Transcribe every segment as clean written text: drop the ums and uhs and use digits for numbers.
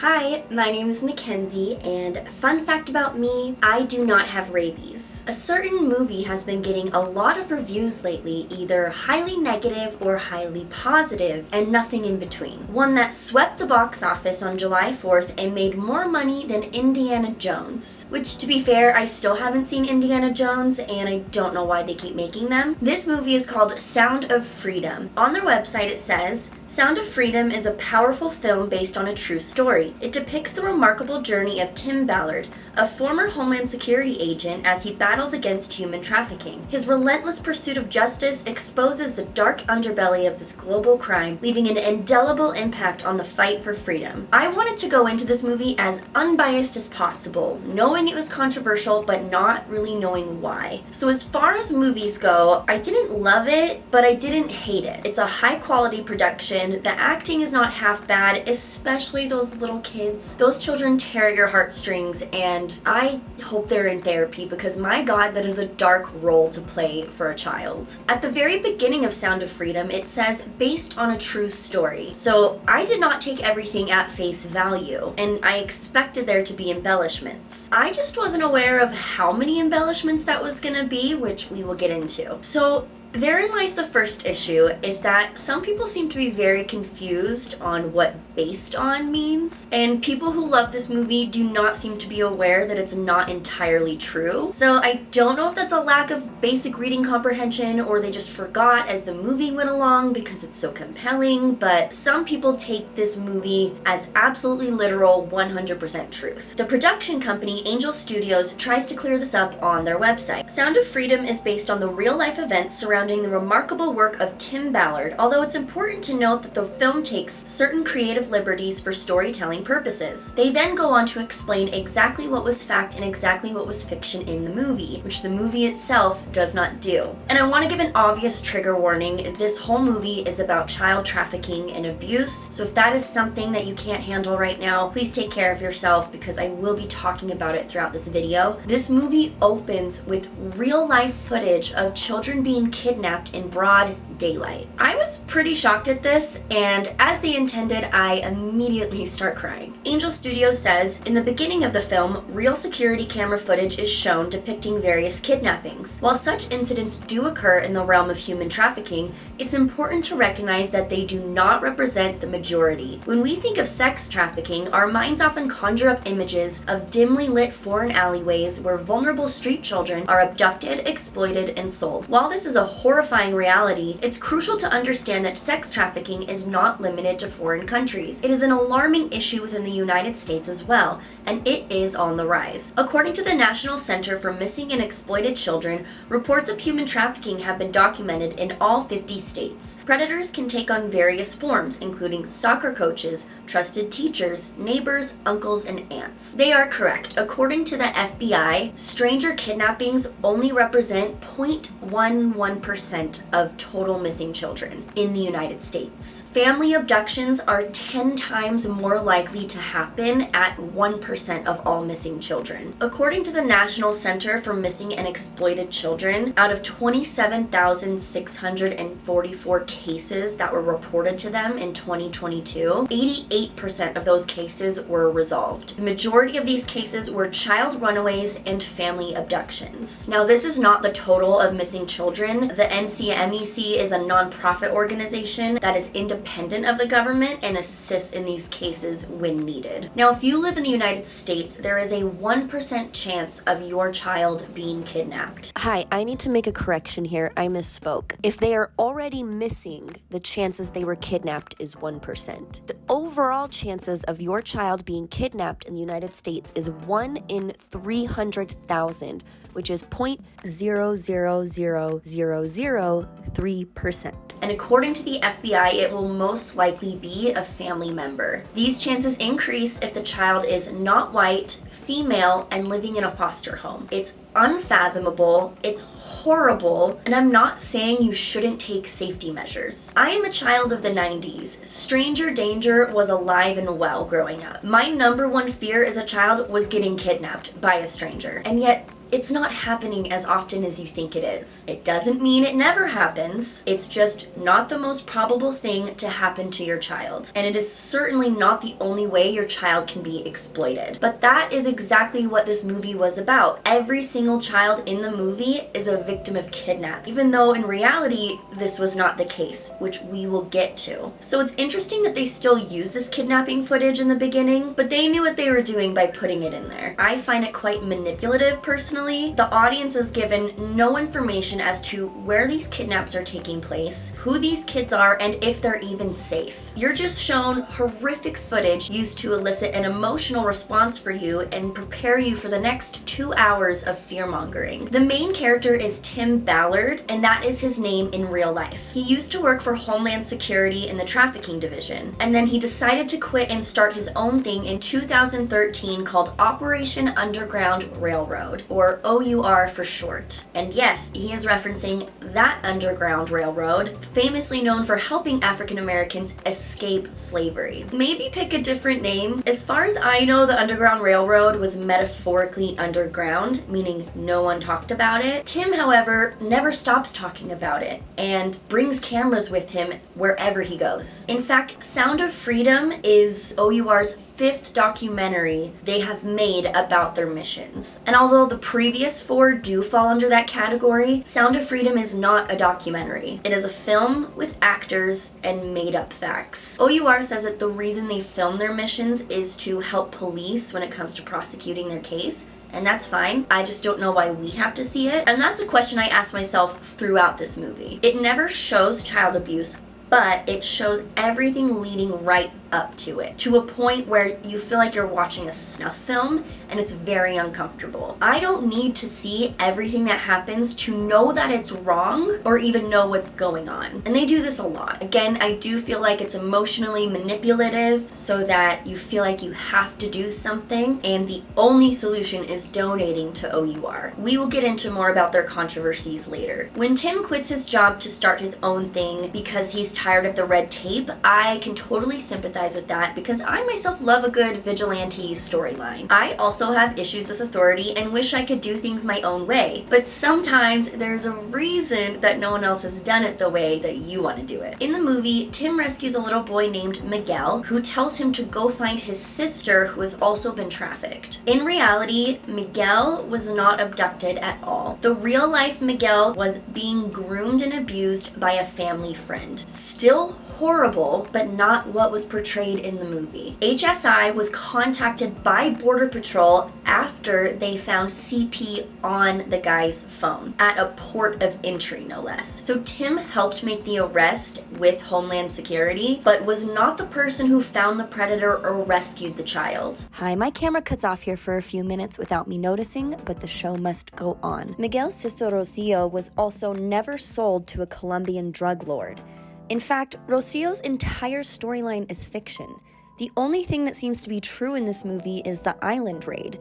Hi, my name is Mackenzie, and fun fact about me, I do not have rabies. A certain movie has been getting a lot of reviews lately, either highly negative or highly positive, and nothing in between. One that swept the box office on July 4th and made more money than Indiana Jones. Which, to be fair, I still haven't seen Indiana Jones, and I don't know why they keep making them. This movie is called Sound of Freedom. On their website it says, Sound of Freedom is a powerful film based on a true story. It depicts the remarkable journey of Tim Ballard, a former Homeland Security agent, as he battles against human trafficking. His relentless pursuit of justice exposes the dark underbelly of this global crime, leaving an indelible impact on the fight for freedom. I wanted to go into this movie as unbiased as possible, knowing it was controversial, but not really knowing why. So as far as movies go, I didn't love it, but I didn't hate it. It's a high-quality production. The acting is not half bad, especially those little kids. Those children tear at your heartstrings, and I hope they're in therapy because my God, that is a dark role to play for a child. At the very beginning of Sound of Freedom, it says, based on a true story. So I did not take everything at face value, and I expected there to be embellishments. I just wasn't aware of how many embellishments that was gonna be, which we will get into. So therein lies the first issue, is that some people seem to be very confused on what based on means, and people who love this movie do not seem to be aware that it's not entirely true. So I don't know if that's a lack of basic reading comprehension or they just forgot as the movie went along because it's so compelling, but some people take this movie as absolutely literal 100% truth. The production company Angel Studios tries to clear this up on their website. Sound of Freedom is based on the real-life events surrounding the remarkable work of Tim Ballard, although it's important to note that the film takes certain creative liberties for storytelling purposes. They then go on to explain exactly what was fact and exactly what was fiction in the movie, which the movie itself does not do. And I want to give an obvious trigger warning. This whole movie is about child trafficking and abuse, so if that is something that you can't handle right now, please take care of yourself because I will be talking about it throughout this video. This movie opens with real-life footage of children being kidnapped in broad daylight. I was pretty shocked at this, and as they intended, I immediately start crying. Angel Studios says, in the beginning of the film, real security camera footage is shown depicting various kidnappings. While such incidents do occur in the realm of human trafficking, it's important to recognize that they do not represent the majority. When we think of sex trafficking, our minds often conjure up images of dimly lit foreign alleyways where vulnerable street children are abducted, exploited, and sold. While this is a horrifying reality, it's crucial to understand that sex trafficking is not limited to foreign countries. It is an alarming issue within the United States as well, and it is on the rise. According to the National Center for Missing and Exploited Children, reports of human trafficking have been documented in all 50 states. Predators can take on various forms, including soccer coaches, trusted teachers, neighbors, uncles, and aunts. They are correct. According to the FBI, stranger kidnappings only represent 0.11% of total missing children in the United States. Family abductions are 10 times more likely to happen at 1% of all missing children. According to the National Center for Missing and Exploited Children, out of 27,644 cases that were reported to them in 2022, 88% of those cases were resolved. The majority of these cases were child runaways and family abductions. Now, this is not the total of missing children. The NCMEC is a nonprofit organization that is independent of the government and assists in these cases when needed. Now, if you live in the United States, there is a 1% chance of your child being kidnapped. Hi, I need to make a correction here. I misspoke. If they are already missing, the chances they were kidnapped is 1%. The overall chances of your child being kidnapped in the United States is 1 in 300,000, which is 0.000003%. And according to the FBI, it will most likely be a family member. These chances increase if the child is not white, female, and living in a foster home. It's unfathomable, it's horrible, and I'm not saying you shouldn't take safety measures. I am a child of the 90s. Stranger danger was alive and well growing up. My number one fear as a child was getting kidnapped by a stranger. And yet, it's not happening as often as you think it is. It doesn't mean it never happens. It's just not the most probable thing to happen to your child. And it is certainly not the only way your child can be exploited. But that is exactly what this movie was about. Every single child in the movie is a victim of kidnapping, even though in reality, this was not the case, which we will get to. So it's interesting that they still use this kidnapping footage in the beginning, but they knew what they were doing by putting it in there. I find it quite manipulative personally. The audience is given no information as to where these kidnaps are taking place, who these kids are, and if they're even safe. You're just shown horrific footage used to elicit an emotional response for you and prepare you for the next 2 hours of fear-mongering. The main character is Tim Ballard, and that is his name in real life. He used to work for Homeland Security in the trafficking division, and then he decided to quit and start his own thing in 2013 called Operation Underground Railroad, or O.U.R. for short. And yes, he is referencing that Underground Railroad, famously known for helping African Americans escape slavery. Maybe pick a different name. As far as I know, the Underground Railroad was metaphorically underground, meaning no one talked about it. Tim, however, never stops talking about it and brings cameras with him wherever he goes. In fact, Sound of Freedom is O.U.R.'s 5th documentary they have made about their missions. And although the previous 4 do fall under that category, Sound of Freedom is not a documentary. It is a film with actors and made-up facts. O.U.R. says that the reason they film their missions is to help police when it comes to prosecuting their case, and that's fine. I just don't know why we have to see it. And that's a question I ask myself throughout this movie. It never shows child abuse, but it shows everything leading right up to it, to a point where you feel like you're watching a snuff film and it's very uncomfortable. I don't need to see everything that happens to know that it's wrong or even know what's going on. And they do this a lot. Again, I do feel like it's emotionally manipulative so that you feel like you have to do something, and the only solution is donating to O.U.R. We will get into more about their controversies later. When Tim quits his job to start his own thing because he's tired of the red tape, I can totally sympathize with that because I myself love a good vigilante storyline. I also have issues with authority and wish I could do things my own way, but sometimes there's a reason that no one else has done it the way that you want to do it. In the movie, Tim rescues a little boy named Miguel who tells him to go find his sister who has also been trafficked. In reality, Miguel was not abducted at all. The real life Miguel was being groomed and abused by a family friend. Still horrible, but not what was portrayed in the movie. HSI was contacted by Border Patrol after they found CP on the guy's phone, at a port of entry no less. So Tim helped make the arrest with Homeland Security, but was not the person who found the predator or rescued the child. Hi, my camera cuts off here for a few minutes without me noticing, but the show must go on. Miguel's sister Rosio was also never sold to a Colombian drug lord. In fact, Rosio's entire storyline is fiction. The only thing that seems to be true in this movie is the island raid.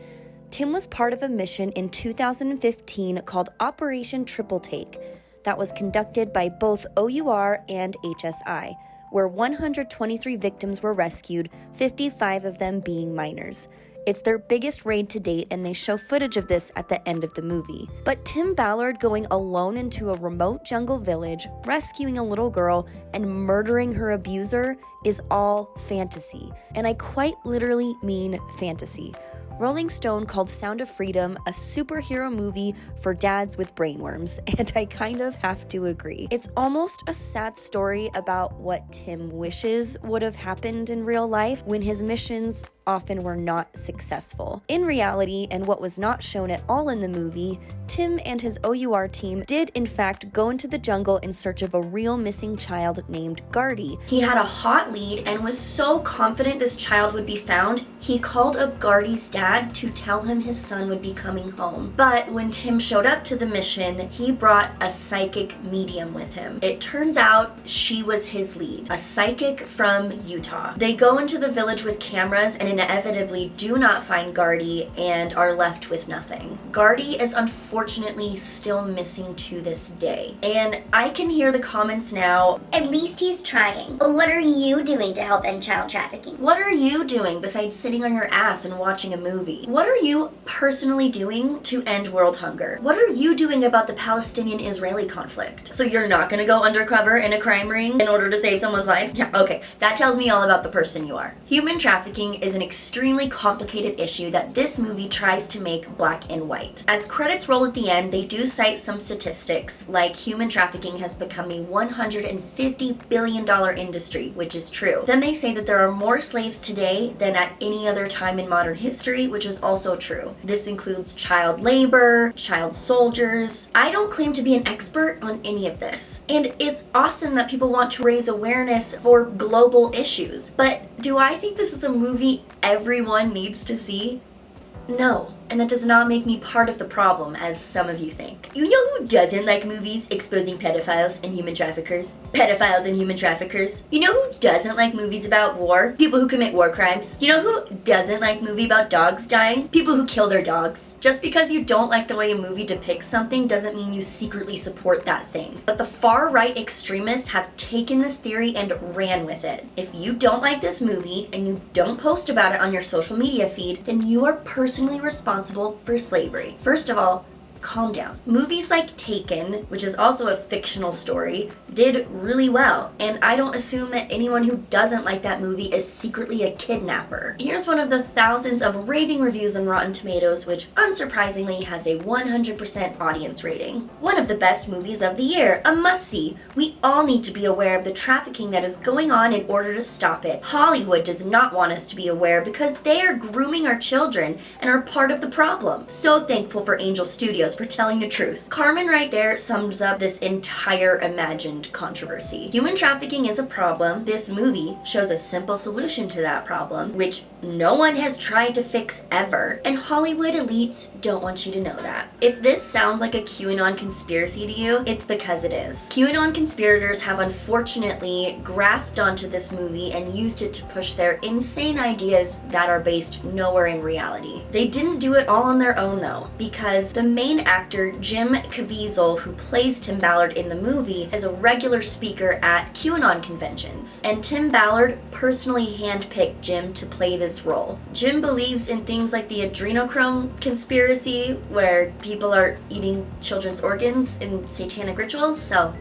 Tim was part of a mission in 2015 called Operation Triple Take that was conducted by both O.U.R. and HSI, where 123 victims were rescued, 55 of them being minors. It's their biggest raid to date, and they show footage of this at the end of the movie. But Tim Ballard going alone into a remote jungle village, rescuing a little girl, and murdering her abuser is all fantasy. And I quite literally mean fantasy. Rolling Stone called Sound of Freedom a superhero movie for dads with brainworms, and I kind of have to agree. It's almost a sad story about what Tim wishes would have happened in real life when his missions often were not successful. In reality, and what was not shown at all in the movie, Tim and his O.U.R. team did in fact go into the jungle in search of a real missing child named Gardy. He had a hot lead and was so confident this child would be found, he called up Gardy's dad to tell him his son would be coming home. But when Tim showed up to the mission, he brought a psychic medium with him. It turns out she was his lead, a psychic from Utah. They go into the village with cameras, and inevitably do not find Gardy and are left with nothing. Gardy is unfortunately still missing to this day. And I can hear the comments now, at least he's trying. What are you doing to help end child trafficking? what are you doing besides sitting on your ass and watching a movie? What are you personally doing to end world hunger? What are you doing about the Palestinian-Israeli conflict? So you're not gonna go undercover in a crime ring in order to save someone's life? Yeah, okay. That tells me all about the person you are. Human trafficking is an extremely complicated issue that this movie tries to make black and white. As credits roll at the end, they do cite some statistics, like human trafficking has become a $150 billion industry, which is true. Then they say that there are more slaves today than at any other time in modern history, which is also true. This includes child labor, child soldiers. I don't claim to be an expert on any of this. And it's awesome that people want to raise awareness for global issues. But do I think this is a movie everyone needs to see? No. And that does not make me part of the problem, as some of you think. You know who doesn't like movies exposing pedophiles and human traffickers? Pedophiles and human traffickers. You know who doesn't like movies about war? People who commit war crimes. You know who doesn't like movie about dogs dying? People who kill their dogs. Just because you don't like the way a movie depicts something doesn't mean you secretly support that thing. But the far-right extremists have taken this theory and ran with it. If you don't like this movie and you don't post about it on your social media feed, then you are personally responsible for slavery. First of all, calm down. Movies like Taken, which is also a fictional story, did really well, and I don't assume that anyone who doesn't like that movie is secretly a kidnapper. Here's one of the thousands of raving reviews on Rotten Tomatoes, which unsurprisingly has a 100% audience rating. One of the best movies of the year, a must-see. We all need to be aware of the trafficking that is going on in order to stop it. Hollywood does not want us to be aware because they are grooming our children and are part of the problem. So thankful for Angel Studios for telling the truth. Carmen right there sums up this entire imagined controversy. Human trafficking is a problem. This movie shows a simple solution to that problem, which no one has tried to fix ever, and Hollywood elites don't want you to know that. If this sounds like a QAnon conspiracy to you, it's because it is. QAnon conspirators have unfortunately grasped onto this movie and used it to push their insane ideas that are based nowhere in reality. They didn't do it all on their own though, because the main actor Jim Caviezel, who plays Tim Ballard in the movie, is a regular speaker at QAnon conventions, and Tim Ballard personally handpicked Jim to play this role. Jim believes in things like the adrenochrome conspiracy, where people are eating children's organs in satanic rituals, so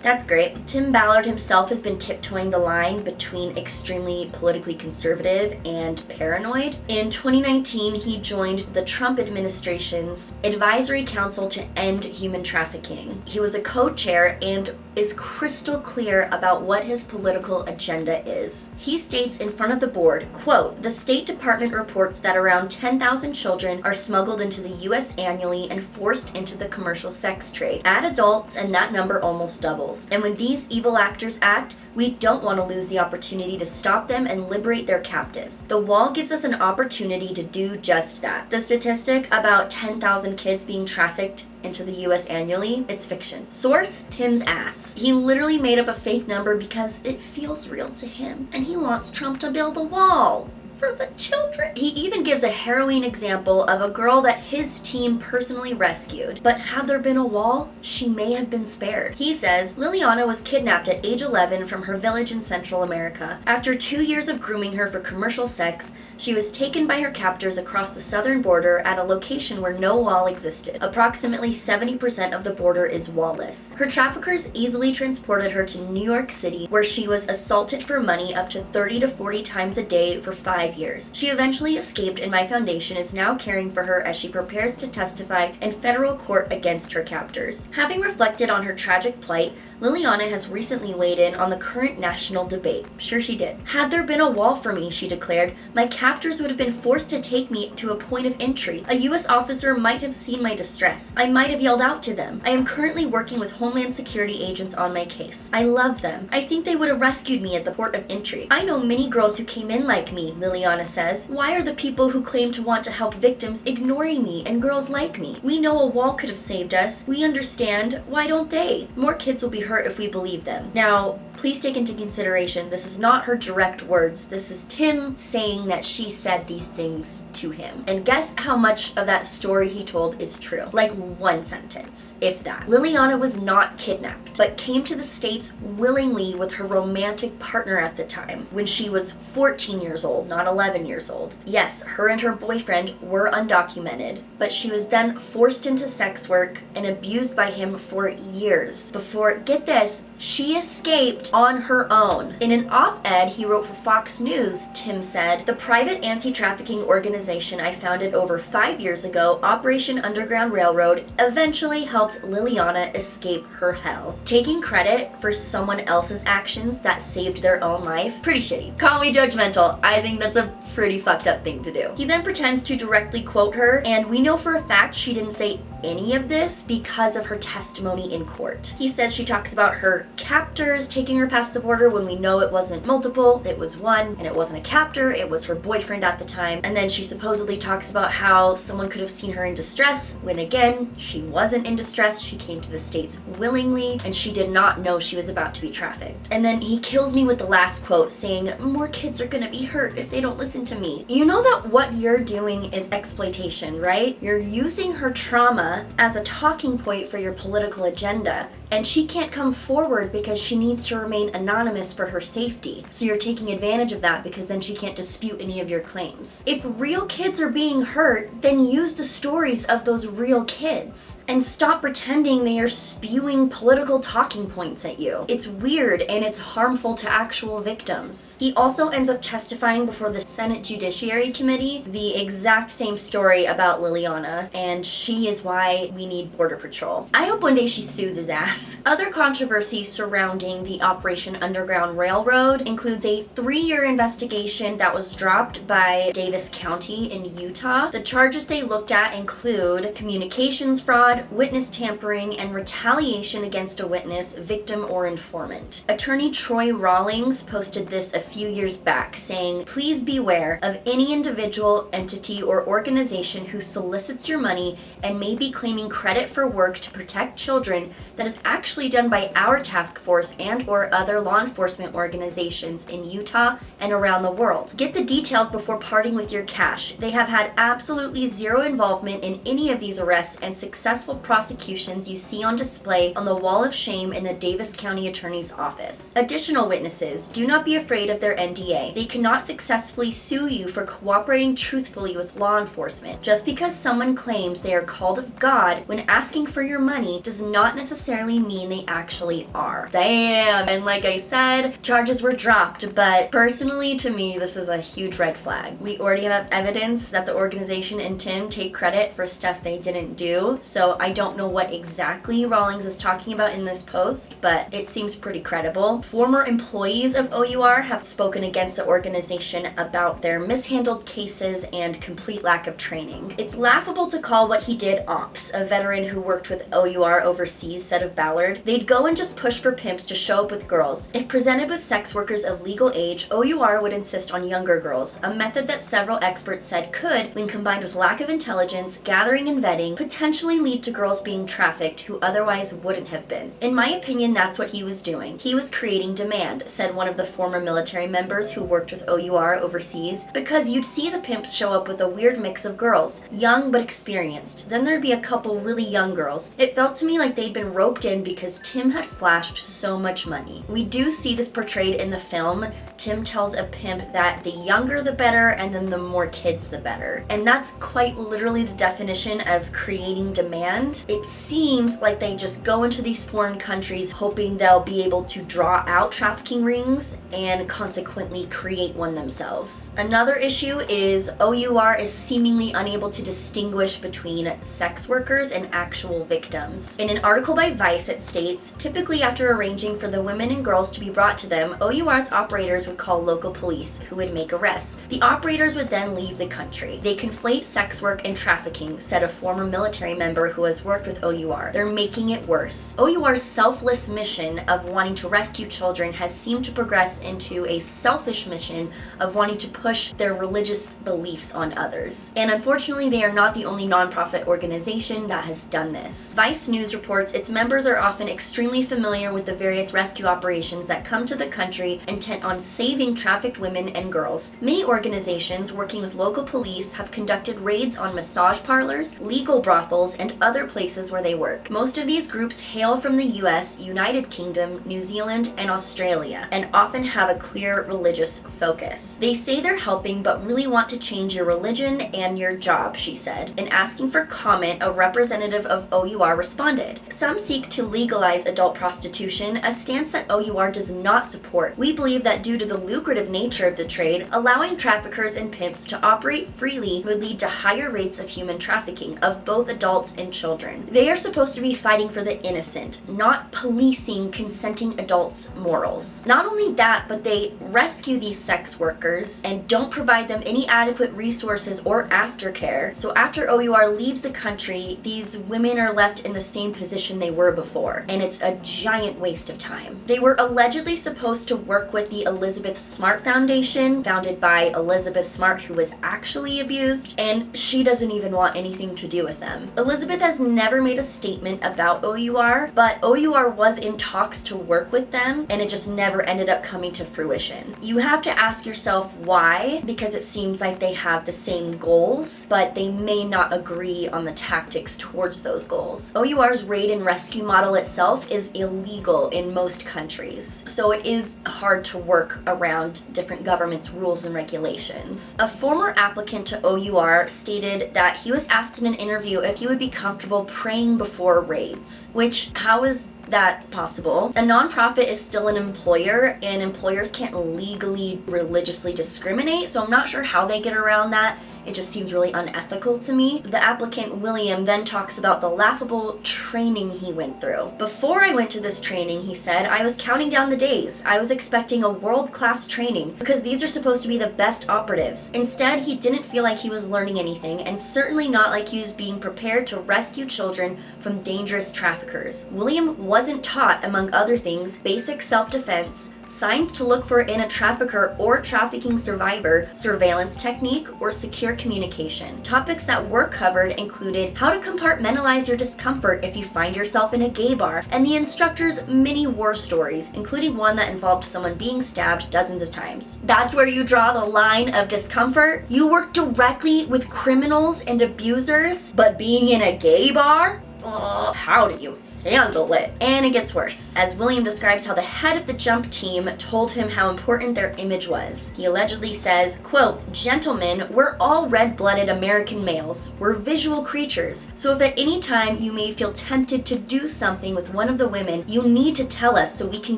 that's great. Tim Ballard himself has been tiptoeing the line between extremely politically conservative and paranoid. In 2019, he joined the Trump administration's Advisory Council to End Human Trafficking. He was a co-chair and is crystal clear about what his political agenda is. He states in front of the board, quote, "The State Department reports that around 10,000 children are smuggled into the U.S. annually and forced into the commercial sex trade. Add adults and that number almost doubles. And when these evil actors act, we don't want to lose the opportunity to stop them and liberate their captives. The wall gives us an opportunity to do just that." The statistic about 10,000 kids being trafficked into the US annually, it's fiction. Source, Tim's ass. He literally made up a fake number because it feels real to him, and he wants Trump to build a wall for the children. He even gives a harrowing example of a girl that his team personally rescued, but had there been a wall, she may have been spared. He says, Liliana was kidnapped at age 11 from her village in Central America. After 2 years of grooming her for commercial sex, she was taken by her captors across the southern border at a location where no wall existed. Approximately 70% of the border is wall-less. Her traffickers easily transported her to New York City, where she was assaulted for money up to 30 to 40 times a day for 5 years. She eventually escaped, and my foundation is now caring for her as she prepares to testify in federal court against her captors. Having reflected on her tragic plight, Liliana has recently weighed in on the current national debate. Sure she did. "Had there been a wall for me," she declared, "my captors would have been forced to take me to a point of entry. A U.S. officer might have seen my distress. I might have yelled out to them. I am currently working with Homeland Security agents on my case. I love them. I think they would have rescued me at the port of entry. I know many girls who came in like me," Liliana says. "Why are the people who claim to want to help victims ignoring me and girls like me? We know a wall could have saved us. We understand. Why don't they? More kids will be hurt if we believe them." Now, Please take into consideration, this is not her direct words. This is Tim saying that she said these things to him. And guess how much of that story he told is true? Like one sentence, if that. Liliana was not kidnapped, but came to the States willingly with her romantic partner at the time, when she was 14 years old, not 11 years old. Yes, her and her boyfriend were undocumented, but she was then forced into sex work and abused by him for years before, get this, she escaped on her own. In an op-ed he wrote for Fox News, Tim said, "The private anti-trafficking organization I founded over 5 years ago, Operation Underground Railroad, eventually helped Liliana escape her hell." Taking credit for someone else's actions that saved their own life? Pretty shitty. Call me judgmental. I think that's a pretty fucked up thing to do. He then pretends to directly quote her, and we know for a fact she didn't say any of this because of her testimony in court. He says she talks about her captors taking her past the border when we know it wasn't multiple, it was one, and it wasn't a captor, it was her boyfriend at the time. And then she supposedly talks about how someone could have seen her in distress when again, she wasn't in distress, she came to the States willingly, and she did not know she was about to be trafficked. And then he kills me with the last quote saying, "More kids are gonna be hurt if they don't listen to me." You know that what you're doing is exploitation, right? You're using her trauma as a talking point for your political agenda, and she can't come forward because she needs to remain anonymous for her safety. So you're taking advantage of that because then she can't dispute any of your claims. If real kids are being hurt, then use the stories of those real kids and stop pretending they are spewing political talking points at you. It's weird and it's harmful to actual victims. He also ends up testifying before the Senate Judiciary Committee, the exact same story about Liliana, and she is why we need Border Patrol. I hope one day she sues his ass. Other controversy surrounding the Operation Underground Railroad includes a 3-year investigation that was dropped by Davis County in Utah. The charges they looked at include communications fraud, witness tampering, and retaliation against a witness, victim, or informant. Attorney Troy Rawlings posted this a few years back, saying, "Please beware of any individual, entity, or organization who solicits your money and may be claiming credit for work to protect children that is actually done by our task force and or other law enforcement organizations in Utah and around the world. Get the details before parting with your cash. They have had absolutely zero involvement in any of these arrests and successful prosecutions you see on display on the wall of shame in the Davis County Attorney's Office. Additional witnesses, do not be afraid of their NDA. They cannot successfully sue you for cooperating truthfully with law enforcement. Just because someone claims they are called of God when asking for your money does not necessarily mean they actually are." Damn! And like I said, charges were dropped, but personally to me this is a huge red flag. We already have evidence that the organization and Tim take credit for stuff they didn't do, so I don't know what exactly Rawlings is talking about in this post, but it seems pretty credible. Former employees of O.U.R. have spoken against the organization about their mishandled cases and complete lack of training. It's laughable to call what he did ops. A veteran who worked with O.U.R. overseas said of Ballard, "They'd go and just push for pimps to show up with girls. If presented with sex workers of legal age, O.U.R. would insist on younger girls, a method that several experts said could, when combined with lack of intelligence, gathering and vetting, potentially lead to girls being trafficked who otherwise wouldn't have been. In my opinion, that's what he was doing. He was creating demand," said one of the former military members who worked with O.U.R. overseas, "because you'd see the pimps show up with a weird mix of girls, young but experienced. Then there'd be a couple really young girls. It felt to me like they'd been roped in because Tim had flashed so much money." We do see this portrayed in the film. Tim tells a pimp that the younger the better, and then the more kids the better. And that's quite literally the definition of creating demand. It seems like they just go into these foreign countries hoping they'll be able to draw out trafficking rings and consequently create one themselves. Another issue is O.U.R. is seemingly unable to distinguish between sex workers and actual victims. In an article by Vice, it states, "Typically after arranging for the women and girls to be brought to them, O.U.R.'s operators would call local police, who would make arrests. The operators would then leave the country. They conflate sex work and trafficking," said a former military member who has worked with O.U.R. "They're making it worse. O.U.R.'s selfless mission of wanting to rescue children has seemed to progress into a selfish mission of wanting to push their religious beliefs on others. And unfortunately, they are not the only nonprofit organization that has done this." Vice News reports its members are are often extremely familiar with the various rescue operations that come to the country intent on saving trafficked women and girls. Many organizations working with local police have conducted raids on massage parlors, legal brothels, and other places where they work. Most of these groups hail from the US, United Kingdom, New Zealand, and Australia, and often have a clear religious focus. They say they're helping but really want to change your religion and your job, she said. In asking for comment, a representative of O.U.R. responded. Some seek to legalize adult prostitution, a stance that O.U.R. does not support. We believe that due to the lucrative nature of the trade, allowing traffickers and pimps to operate freely would lead to higher rates of human trafficking of both adults and children. They are supposed to be fighting for the innocent, not policing consenting adults' morals. Not only that, but they rescue these sex workers and don't provide them any adequate resources or aftercare. So after O.U.R. leaves the country, these women are left in the same position they were before, and it's a giant waste of time. They were allegedly supposed to work with the Elizabeth Smart Foundation, founded by Elizabeth Smart, who was actually abused, and she doesn't even want anything to do with them. Elizabeth has never made a statement about O.U.R., but O.U.R. was in talks to work with them, and it just never ended up coming to fruition. You have to ask yourself why, because it seems like they have the same goals, but they may not agree on the tactics towards those goals. O.U.R.'s raid and rescue model itself is illegal in most countries, so it is hard to work around different governments' rules and regulations. A former applicant to O.U.R. stated that he was asked in an interview if he would be comfortable praying before raids, which, how is that possible? A nonprofit is still an employer, and employers can't legally religiously discriminate, so I'm not sure how they get around that. It just seems really unethical to me. The applicant, William, then talks about the laughable training he went through. Before I went to this training, he said, I was counting down the days. I was expecting a world-class training because these are supposed to be the best operatives. Instead, he didn't feel like he was learning anything, and certainly not like he was being prepared to rescue children from dangerous traffickers. William wasn't taught, among other things, basic self-defense, signs to look for in a trafficker or trafficking survivor, surveillance technique, or secure communication. Topics that were covered included how to compartmentalize your discomfort if you find yourself in a gay bar, and the instructor's many war stories, including one that involved someone being stabbed dozens of times. That's where you draw the line of discomfort? You work directly with criminals and abusers, but being in a gay bar? How do you handle it? And it gets worse, as William describes how the head of the jump team told him how important their image was. He allegedly says, quote, "Gentlemen, we're all red-blooded American males. We're visual creatures. So if at any time you may feel tempted to do something with one of the women, you need to tell us so we can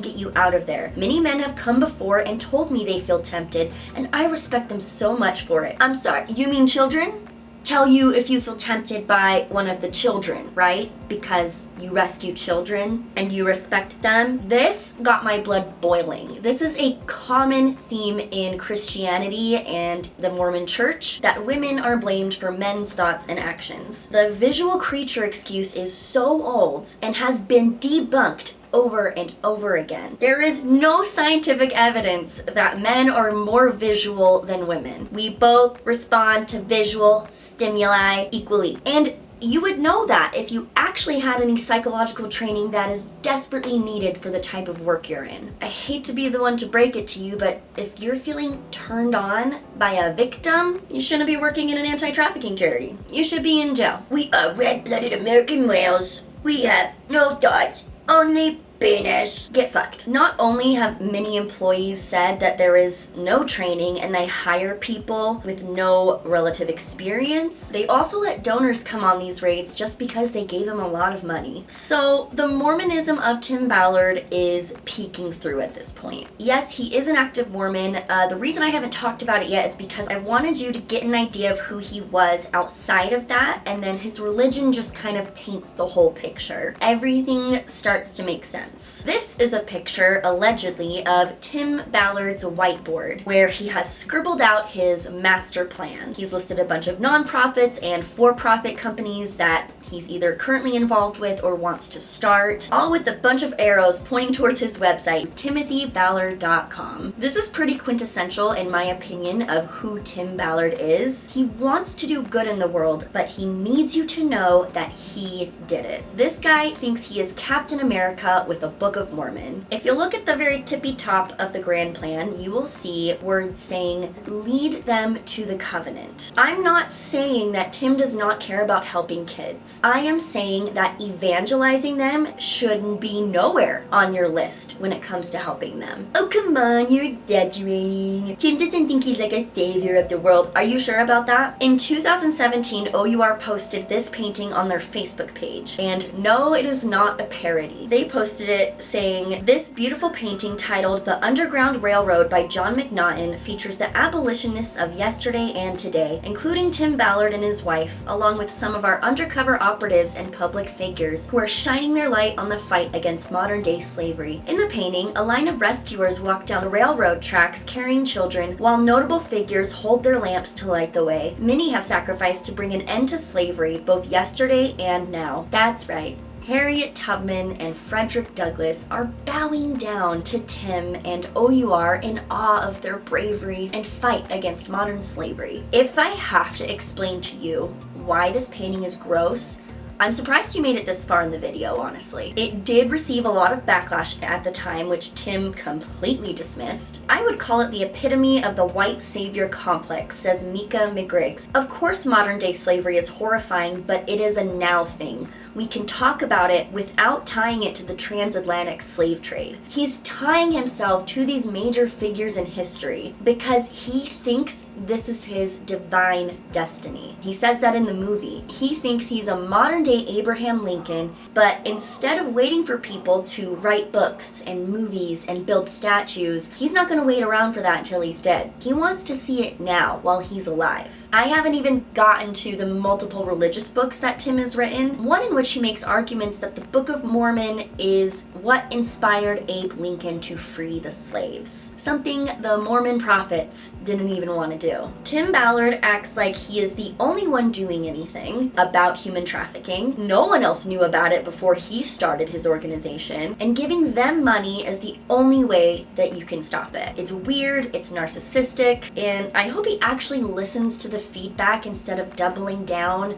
get you out of there. Many men have come before and told me they feel tempted, and I respect them so much for it." I'm sorry, you mean children? Tell you if you feel tempted by one of the children, right? Because you rescue children and you respect them. This got my blood boiling. This is a common theme in Christianity and the Mormon church, that women are blamed for men's thoughts and actions. The visual creature excuse is so old and has been debunked over and over again. There is no scientific evidence that men are more visual than women. We both respond to visual stimuli equally. And you would know that if you actually had any psychological training that is desperately needed for the type of work you're in. I hate to be the one to break it to you, but if you're feeling turned on by a victim, you shouldn't be working in an anti-trafficking charity. You should be in jail. We are red-blooded American males. We have no thoughts, only penis. Get fucked. Not only have many employees said that there is no training and they hire people with no relative experience, they also let donors come on these raids just because they gave them a lot of money. So the Mormonism of Tim Ballard is peeking through at this point. Yes, he is an active Mormon. The reason I haven't talked about it yet is because I wanted you to get an idea of who he was outside of that, and then his religion just kind of paints the whole picture. Everything starts to make sense. sense. This is a picture, allegedly, of Tim Ballard's whiteboard, where he has scribbled out his master plan. He's listed a bunch of nonprofits and for-profit companies that he's either currently involved with or wants to start, all with a bunch of arrows pointing towards his website, timothyballard.com. This is pretty quintessential, in my opinion, of who Tim Ballard is. He wants to do good in the world, but he needs you to know that he did it. This guy thinks he is Captain America with a Book of Mormon. If you look at the very tippy top of the grand plan, you will see words saying, lead them to the covenant. I'm not saying that Tim does not care about helping kids. I am saying that evangelizing them should be nowhere on your list when it comes to helping them. Oh, come on, you're exaggerating. Tim doesn't think he's like a savior of the world. Are you sure about that? In 2017, O.U.R. posted this painting on their Facebook page. And no, it is not a parody. They posted it saying, this beautiful painting titled The Underground Railroad by John McNaughton features the abolitionists of yesterday and today, including Tim Ballard and his wife, along with some of our undercover operatives and public figures who are shining their light on the fight against modern-day slavery. In the painting, a line of rescuers walk down the railroad tracks carrying children, while notable figures hold their lamps to light the way. Many have sacrificed to bring an end to slavery, both yesterday and now. That's right. Harriet Tubman and Frederick Douglass are bowing down to Tim and O.U.R. in awe of their bravery and fight against modern slavery. If I have to explain to you why this painting is gross, I'm surprised you made it this far in the video, honestly. It did receive a lot of backlash at the time, which Tim completely dismissed. I would call it the epitome of the white savior complex, says Mika McGriggs. Of course, modern-day slavery is horrifying, but it is a now thing. We can talk about it without tying it to the transatlantic slave trade. He's tying himself to these major figures in history because he thinks this is his divine destiny. He says that in the movie. He thinks he's a modern-day Abraham Lincoln, but instead of waiting for people to write books and movies and build statues, he's not going to wait around for that until he's dead. He wants to see it now while he's alive. I haven't even gotten to the multiple religious books that Tim has written, one in which he makes arguments that the Book of Mormon is what inspired Abe Lincoln to free the slaves, something the Mormon prophets didn't even want to do. Tim Ballard acts like he is the only one doing anything about human trafficking. No one else knew about it before he started his organization, and giving them money is the only way that you can stop it. It's weird, it's narcissistic, and I hope he actually listens to the feedback instead of doubling down.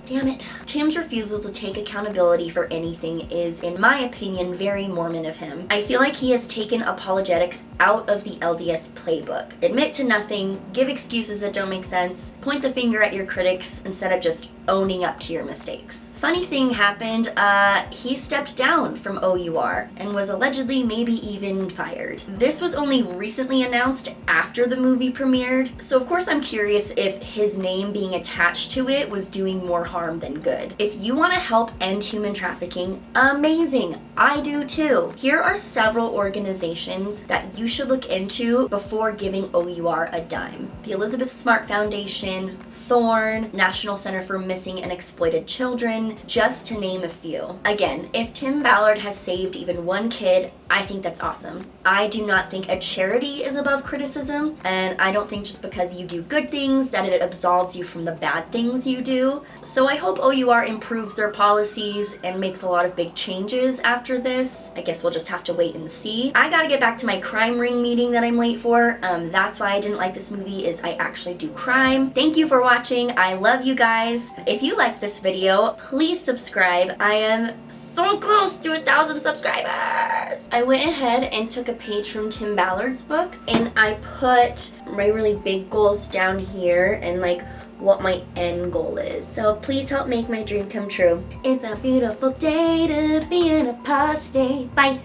Damn it. Tim's refusal to take accountability for anything is, in my opinion, very Mormon of him. I feel like he has taken apologetics out of the LDS playbook. Admit to nothing, give excuses that don't make sense, point the finger at your critics instead of just owning up to your mistakes. Funny thing happened, he stepped down from O.U.R. and was allegedly maybe even fired. This was only recently announced after the movie premiered, so of course I'm curious if his name being attached to it was doing more harm than good. If you want to help end human trafficking, amazing! I do too. Here are several organizations that you should look into before giving O.U.R. a dime. The Elizabeth Smart Foundation, Thorn, National Center for Missing and Exploited Children, just to name a few. Again, if Tim Ballard has saved even one kid, I think that's awesome. I do not think a charity is above criticism, and I don't think just because you do good things that it absolves you from the bad things you do. So I hope O.U.R. improves their policies and makes a lot of big changes after this. I guess we'll just have to wait and see. I gotta get back to my crime ring meeting that I'm late for. That's why I didn't like this movie, is I actually do crime. Thank you for watching. I love you guys. If you liked this video, please subscribe. I am so close to 1,000 subscribers. I went ahead and took a page from Tim Ballard's book and I put my really big goals down here and like what my end goal is. So please help make my dream come true. It's a beautiful day to be an apostate. Bye.